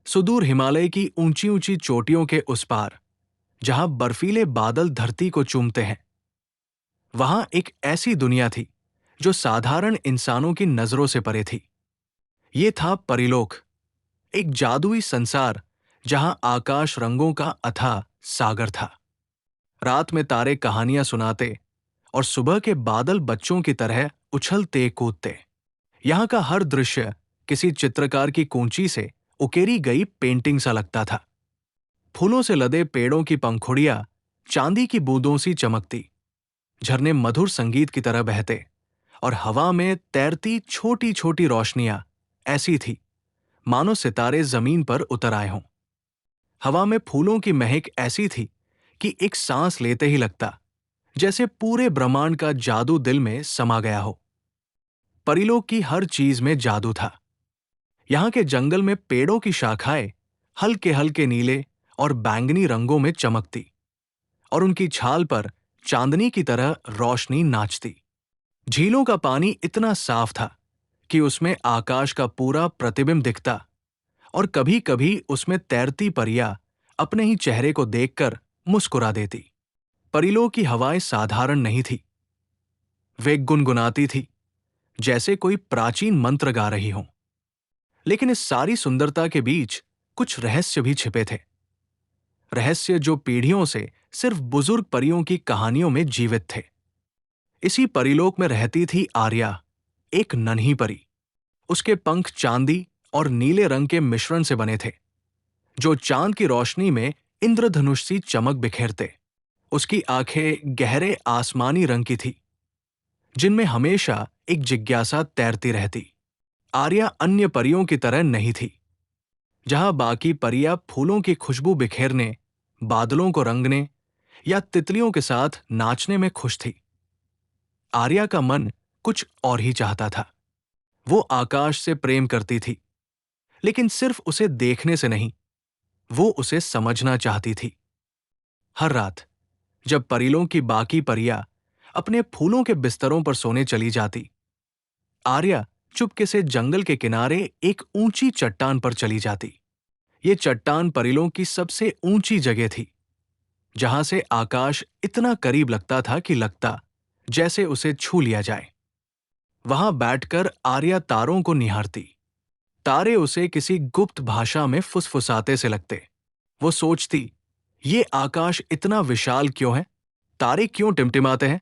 सुदूर हिमालय की ऊंची ऊंची चोटियों के उस पार, जहां बर्फीले बादल धरती को चूमते हैं, वहां एक ऐसी दुनिया थी जो साधारण इंसानों की नजरों से परे थी। ये था परिलोक, एक जादुई संसार जहां आकाश रंगों का अथाह सागर था। रात में तारे कहानियां सुनाते और सुबह के बादल बच्चों की तरह उछलते कूदते। यहां का हर दृश्य किसी चित्रकार की कूंची से उकेरी गई पेंटिंग सा लगता था। फूलों से लदे पेड़ों की पंखुड़ियां चांदी की बूंदों सी चमकती, झरने मधुर संगीत की तरह बहते, और हवा में तैरती छोटी छोटी रोशनियां ऐसी थी मानो सितारे जमीन पर उतर आए हों। हवा में फूलों की महक ऐसी थी कि एक सांस लेते ही लगता जैसे पूरे ब्रह्मांड का जादू दिल में समा गया हो। परिलोक की हर चीज में जादू था। यहां के जंगल में पेड़ों की शाखाएं हल्के हल्के नीले और बैंगनी रंगों में चमकती, और उनकी छाल पर चांदनी की तरह रोशनी नाचती। झीलों का पानी इतना साफ था कि उसमें आकाश का पूरा प्रतिबिंब दिखता, और कभी कभी उसमें तैरती परियां अपने ही चेहरे को देखकर मुस्कुरा देती। परिलोक की हवाएं साधारण नहीं थी, वे गुनगुनाती थी जैसे कोई प्राचीन मंत्र गा रही हों। लेकिन इस सारी सुंदरता के बीच कुछ रहस्य भी छिपे थे, रहस्य जो पीढ़ियों से सिर्फ बुजुर्ग परियों की कहानियों में जीवित थे। इसी परिलोक में रहती थी आर्या, एक नन्ही परी। उसके पंख चांदी और नीले रंग के मिश्रण से बने थे, जो चांद की रोशनी में इंद्रधनुष सी चमक बिखेरते। उसकी आंखें गहरे आसमानी रंग की थी, जिनमें हमेशा एक जिज्ञासा तैरती रहती। आर्या अन्य परियों की तरह नहीं थी। जहां बाकी परियां फूलों की खुशबू बिखेरने, बादलों को रंगने या तितलियों के साथ नाचने में खुश थी, आर्या का मन कुछ और ही चाहता था। वो आकाश से प्रेम करती थी, लेकिन सिर्फ उसे देखने से नहीं, वो उसे समझना चाहती थी। हर रात जब परिलों की बाकी परियां अपने फूलों के बिस्तरों पर सोने चली जाती, आर्या चुपके से जंगल के किनारे एक ऊंची चट्टान पर चली जाती। ये चट्टान परिलों की सबसे ऊंची जगह थी, जहां से आकाश इतना करीब लगता था कि लगता जैसे उसे छू लिया जाए। वहां बैठकर आर्या तारों को निहारती। तारे उसे किसी गुप्त भाषा में फुसफुसाते से लगते। वो सोचती, ये आकाश इतना विशाल क्यों है? तारे क्यों टिमटिमाते हैं?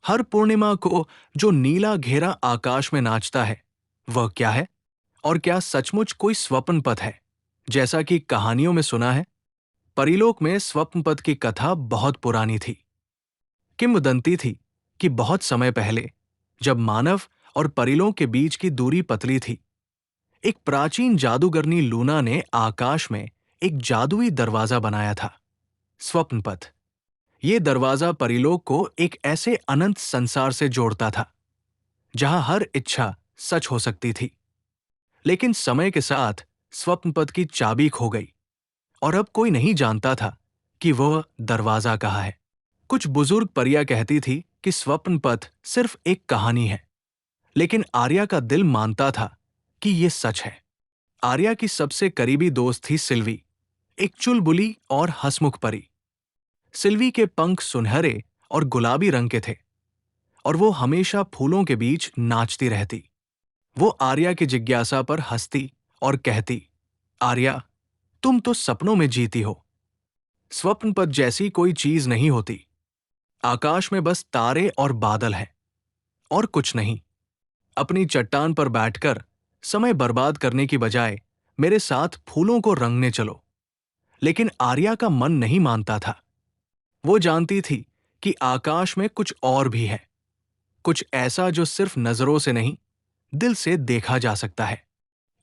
हर पूर्णिमा को जो नीला घेरा आकाश में नाचता है, वह क्या है? और क्या सचमुच कोई स्वप्न पथ है, जैसा कि कहानियों में सुना है? परिलोक में स्वप्न पथ की कथा बहुत पुरानी थी। किंवदंती थी कि बहुत समय पहले, जब मानव और परिलोक के बीच की दूरी पतली थी, एक प्राचीन जादूगरनी लूना ने आकाश में एक जादुई दरवाजा बनाया था, स्वप्न पथ। ये दरवाजा परिलोक को एक ऐसे अनंत संसार से जोड़ता था, जहां हर इच्छा सच हो सकती थी। लेकिन समय के साथ स्वप्न पथ की चाबी खो गई, और अब कोई नहीं जानता था कि वह दरवाजा कहाँ है। कुछ बुजुर्ग परियां कहती थी कि स्वप्न पथ सिर्फ एक कहानी है, लेकिन आर्या का दिल मानता था कि यह सच है। आर्या की सबसे करीबी दोस्त थी सिल्वी, एक चुलबुली और हंसमुख परी। सिल्वी के पंख सुनहरे और गुलाबी रंग के थे, और वो हमेशा फूलों के बीच नाचती रहती। वो आर्या की जिज्ञासा पर हंसती और कहती, आर्या, तुम तो सपनों में जीती हो। स्वप्न पथ जैसी कोई चीज नहीं होती। आकाश में बस तारे और बादल हैं, और कुछ नहीं। अपनी चट्टान पर बैठकर समय बर्बाद करने की बजाय मेरे साथ फूलों को रंगने चलो। लेकिन आर्या का मन नहीं मानता था। वो जानती थी कि आकाश में कुछ और भी है, कुछ ऐसा जो सिर्फ नजरों से नहीं, दिल से देखा जा सकता है।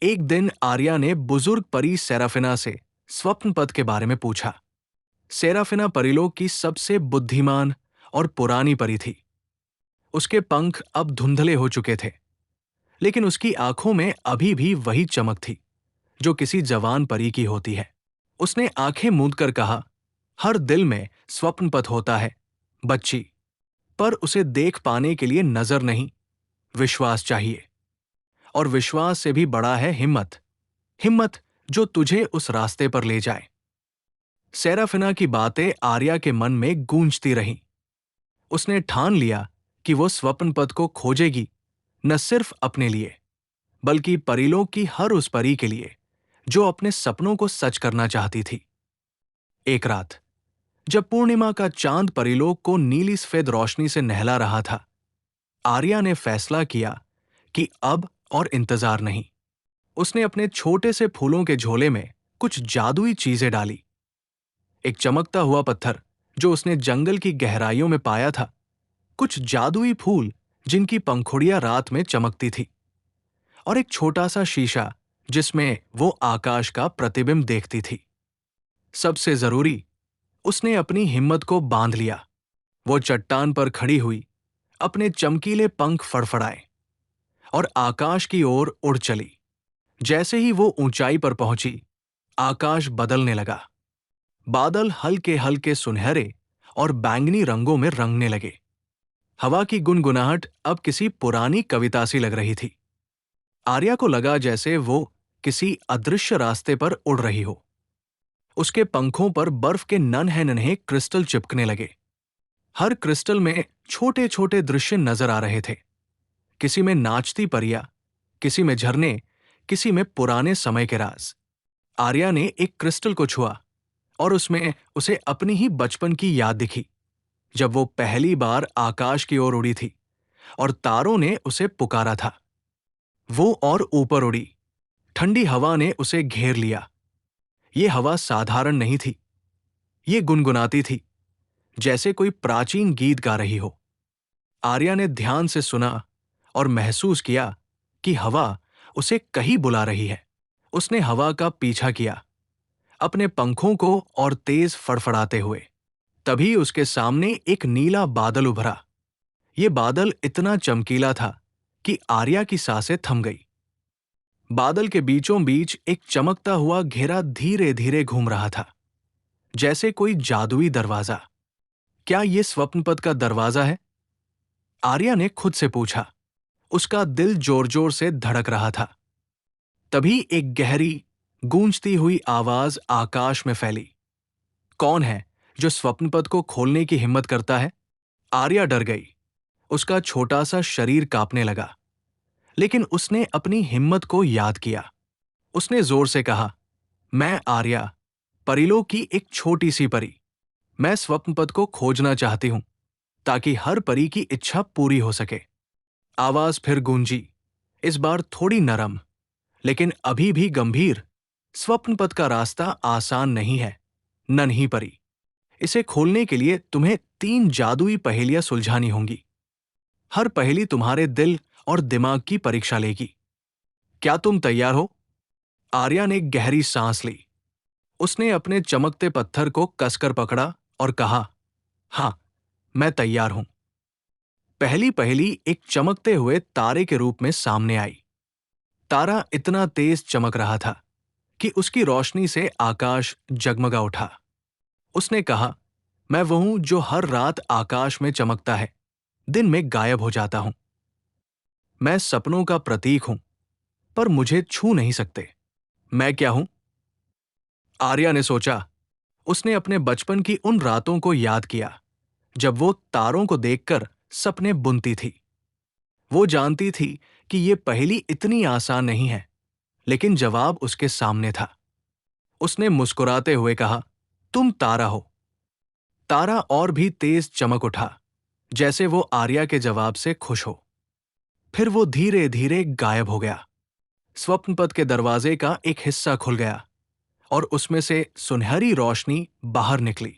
एक दिन आर्या ने बुजुर्ग परी सेराफिना से स्वप्न पथ के बारे में पूछा। सेराफिना परिलोक की सबसे बुद्धिमान और पुरानी परी थी। उसके पंख अब धुंधले हो चुके थे, लेकिन उसकी आंखों में अभी भी वही चमक थी जो किसी जवान परी की होती है। उसने आंखें मूंदकर कहा, हर दिल में स्वप्न पथ होता है बच्ची, पर उसे देख पाने के लिए नजर नहीं, विश्वास चाहिए। और विश्वास से भी बड़ा है हिम्मत। हिम्मत जो तुझे उस रास्ते पर ले जाए। सेराफिना की बातें आर्या के मन में गूंजती रहीं। उसने ठान लिया कि वो स्वप्न पथ को खोजेगी, न सिर्फ अपने लिए बल्कि परिलोक की हर उस परी के लिए जो अपने सपनों को सच करना चाहती थी। एक रात जब पूर्णिमा का चांद परिलोक को नीली सफेद रोशनी से नहला रहा था, आर्या ने फैसला किया कि अब और इंतजार नहीं। उसने अपने छोटे से फूलों के झोले में कुछ जादुई चीजें डाली। एक चमकता हुआ पत्थर जो उसने जंगल की गहराइयों में पाया था, कुछ जादुई फूल जिनकी पंखुड़ियां रात में चमकती थी, और एक छोटा सा शीशा जिसमें वो आकाश का प्रतिबिंब देखती थी। सबसे जरूरी, उसने अपनी हिम्मत को बांध लिया। वो चट्टान पर खड़ी हुई, अपने चमकीले पंख फड़फड़ाए और आकाश की ओर उड़ चली। जैसे ही वो ऊंचाई पर पहुंची, आकाश बदलने लगा। बादल हल्के हल्के सुनहरे और बैंगनी रंगों में रंगने लगे। हवा की गुनगुनाहट अब किसी पुरानी कविता सी लग रही थी। आर्या को लगा जैसे वो किसी अदृश्य रास्ते पर उड़ रही हो। उसके पंखों पर बर्फ के नन्हे नन्हे क्रिस्टल चिपकने लगे। हर क्रिस्टल में छोटे छोटे दृश्य नजर आ रहे थे। किसी में नाचती परियां, किसी में झरने, किसी में पुराने समय के राज। आर्या ने एक क्रिस्टल को छुआ और उसमें उसे अपनी ही बचपन की याद दिखी, जब वो पहली बार आकाश की ओर उड़ी थी और तारों ने उसे पुकारा था। वो और ऊपर उड़ी, ठंडी हवा ने उसे घेर लिया। ये हवा साधारण नहीं थी, ये गुनगुनाती थी, जैसे कोई प्राचीन गीत गा रही हो। आर्या ने ध्यान से सुना और महसूस किया कि हवा उसे कहीं बुला रही है। उसने हवा का पीछा किया, अपने पंखों को और तेज फड़फड़ाते हुए। तभी उसके सामने एक नीला बादल उभरा। ये बादल इतना चमकीला था कि आर्या की सांसें थम गई। बादल के बीचों बीच एक चमकता हुआ घेरा धीरे धीरे घूम रहा था, जैसे कोई जादुई दरवाजा। क्या ये स्वप्नपथ का दरवाजा है? आर्या ने खुद से पूछा। उसका दिल जोर जोर से धड़क रहा था। तभी एक गहरी, गूंजती हुई आवाज आकाश में फैली। कौन है जो स्वप्नपथ को खोलने की हिम्मत करता है? आर्या डर गई। उसका छोटा सा शरीर कांपने लगा, लेकिन उसने अपनी हिम्मत को याद किया। उसने जोर से कहा, मैं आर्या, परिलोक की एक छोटी सी परी। मैं स्वप्नपथ को खोजना चाहती हूं, ताकि हर परी की इच्छा पूरी हो सके। आवाज फिर गूंजी, इस बार थोड़ी नरम, लेकिन अभी भी गंभीर। स्वप्नपथ का रास्ता आसान नहीं है, नन्ही परी। इसे खोलने के लिए तुम्हें 3 जादुई पहेलियां सुलझानी होंगी। हर पहेली तुम्हारे दिल और दिमाग की परीक्षा लेगी। क्या तुम तैयार हो? आर्या ने गहरी सांस ली। उसने अपने चमकते पत्थर को कसकर पकड़ा और कहा, हां, मैं तैयार हूं। पहली पहेली एक चमकते हुए तारे के रूप में सामने आई। तारा इतना तेज चमक रहा था कि उसकी रोशनी से आकाश जगमगा उठा। उसने कहा, मैं वो हूं जो हर रात आकाश में चमकता है, दिन में गायब हो जाता हूं। मैं सपनों का प्रतीक हूं, पर मुझे छू नहीं सकते। मैं क्या हूं? आर्या ने सोचा। उसने अपने बचपन की उन रातों को याद किया, जब वो तारों को देखकर सपने बुनती थी। वो जानती थी कि ये पहेली इतनी आसान नहीं है, लेकिन जवाब उसके सामने था। उसने मुस्कुराते हुए कहा, तुम तारा हो। तारा और भी तेज चमक उठा, जैसे वो आर्या के जवाब से खुश हो। फिर वो धीरे धीरे गायब हो गया। स्वप्नपथ के दरवाजे का एक हिस्सा खुल गया और उसमें से सुनहरी रोशनी बाहर निकली।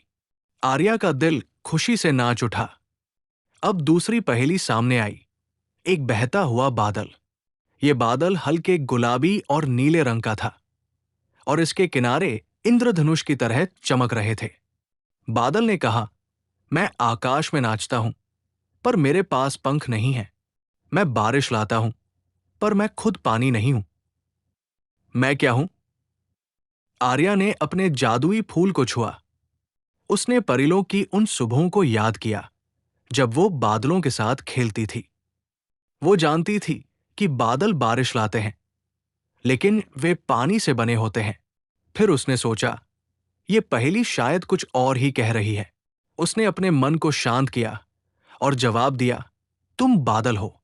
आर्या का दिल खुशी से नाच उठा। अब दूसरी पहेली सामने आई, एक बहता हुआ बादल। ये बादल हल्के गुलाबी और नीले रंग का था और इसके किनारे इंद्रधनुष की तरह चमक रहे थे। बादल ने कहा, मैं आकाश में नाचता हूं, पर मेरे पास पंख नहीं है। मैं बारिश लाता हूं, पर मैं खुद पानी नहीं हूं। मैं क्या हूं? आर्या ने अपने जादुई फूल को छुआ। उसने परिलोक की उन सुबहों को याद किया, जब वो बादलों के साथ खेलती थी। वो जानती थी कि बादल बारिश लाते हैं, लेकिन वे पानी से बने होते हैं। फिर उसने सोचा, ये पहेली शायद कुछ और ही कह रही है। उसने अपने मन को शांत किया और जवाब दिया, तुम बादल हो।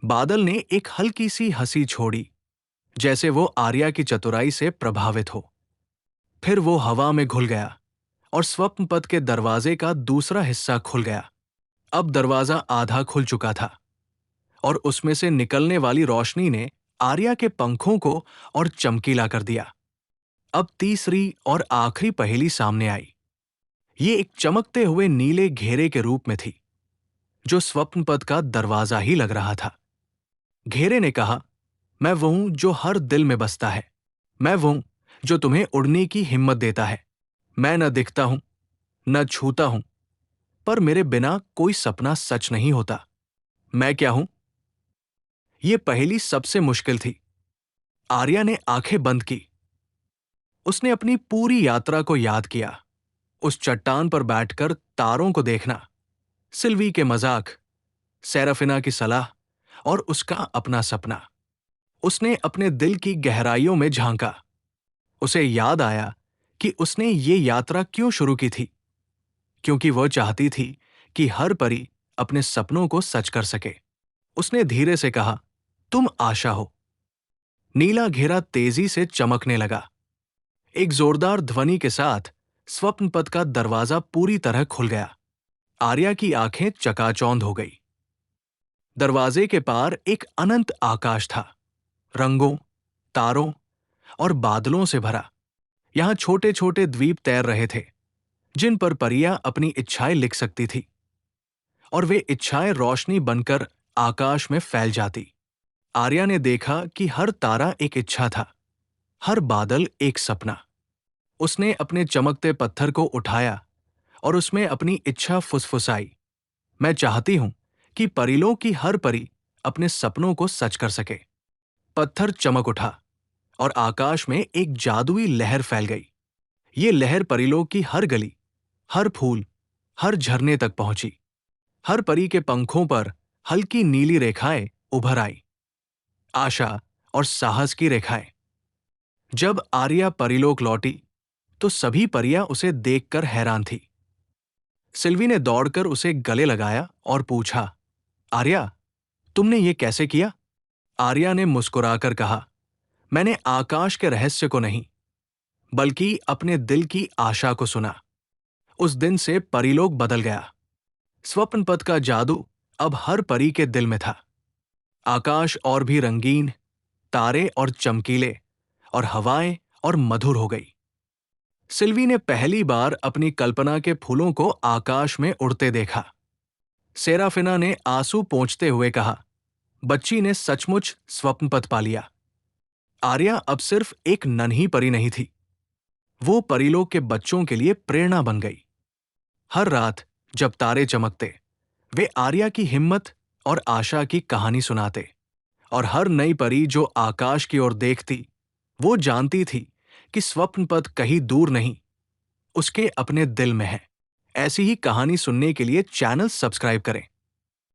बादल ने एक हल्की सी हंसी छोड़ी, जैसे वो आर्या की चतुराई से प्रभावित हो। फिर वो हवा में घुल गया और स्वप्नपथ के दरवाजे का दूसरा हिस्सा खुल गया। अब दरवाजा आधा खुल चुका था और उसमें से निकलने वाली रोशनी ने आर्या के पंखों को और चमकीला कर दिया। अब तीसरी और आखिरी पहेली सामने आई। ये एक चमकते हुए नीले घेरे के रूप में थी, जो स्वप्नपथ का दरवाजा ही लग रहा था। घेरे ने कहा, मैं वो हूं जो हर दिल में बसता है। मैं वो हूं जो तुम्हें उड़ने की हिम्मत देता है। मैं न दिखता हूं, न छूता हूं, पर मेरे बिना कोई सपना सच नहीं होता। मैं क्या हूं? ये पहेली सबसे मुश्किल थी। आर्या ने आंखें बंद की। उसने अपनी पूरी यात्रा को याद किया। उस चट्टान पर बैठकर तारों को देखना, सिल्वी के मजाक, सेराफिना की सलाह और उसका अपना सपना। उसने अपने दिल की गहराइयों में झांका। उसे याद आया कि उसने ये यात्रा क्यों शुरू की थी, क्योंकि वह चाहती थी कि हर परी अपने सपनों को सच कर सके। उसने धीरे से कहा, तुम आशा हो। नीला घेरा तेजी से चमकने लगा। एक जोरदार ध्वनि के साथ स्वप्नपथ का दरवाजा पूरी तरह खुल गया। आर्या की आंखें चकाचौंध हो गई। दरवाजे के पार एक अनंत आकाश था, रंगों, तारों और बादलों से भरा। यहां छोटे छोटे द्वीप तैर रहे थे, जिन पर परियां अपनी इच्छाएं लिख सकती थी, और वे इच्छाएं रोशनी बनकर आकाश में फैल जाती। आर्या ने देखा कि हर तारा एक इच्छा था, हर बादल एक सपना। उसने अपने चमकते पत्थर को उठाया और उसमें अपनी इच्छा फुसफुसाई, मैं चाहती हूं कि परिलों की हर परी अपने सपनों को सच कर सके। पत्थर चमक उठा और आकाश में एक जादुई लहर फैल गई। ये लहर परिलों की हर गली, हर फूल, हर झरने तक पहुंची। हर परी के पंखों पर हल्की नीली रेखाएं उभर आई, आशा और साहस की रेखाएं। जब आर्या परिलोक लौटी तो सभी परियां उसे देखकर हैरान थी। सिल्वी ने दौड़कर उसे गले लगाया और पूछा, आर्या, तुमने ये कैसे किया? आर्या ने मुस्कुराकर कहा, मैंने आकाश के रहस्य को नहीं, बल्कि अपने दिल की आशा को सुना। उस दिन से परीलोक बदल गया। स्वप्नपथ का जादू अब हर परी के दिल में था। आकाश और भी रंगीन, तारे और चमकीले, और हवाएं और मधुर हो गई। सिल्वी ने पहली बार अपनी कल्पना के फूलों को आकाश में उड़ते देखा। सेराफिना ने आंसू पोंछते हुए कहा, बच्ची ने सचमुच स्वप्नपथ पा लिया। आर्या अब सिर्फ एक नन्ही परी नहीं थी, वो परीलोक के बच्चों के लिए प्रेरणा बन गई। हर रात जब तारे चमकते, वे आर्या की हिम्मत और आशा की कहानी सुनाते, और हर नई परी जो आकाश की ओर देखती, वो जानती थी कि स्वप्नपथ कहीं दूर नहीं, उसके अपने दिल में है। ऐसी ही कहानी सुनने के लिए चैनल सब्सक्राइब करें।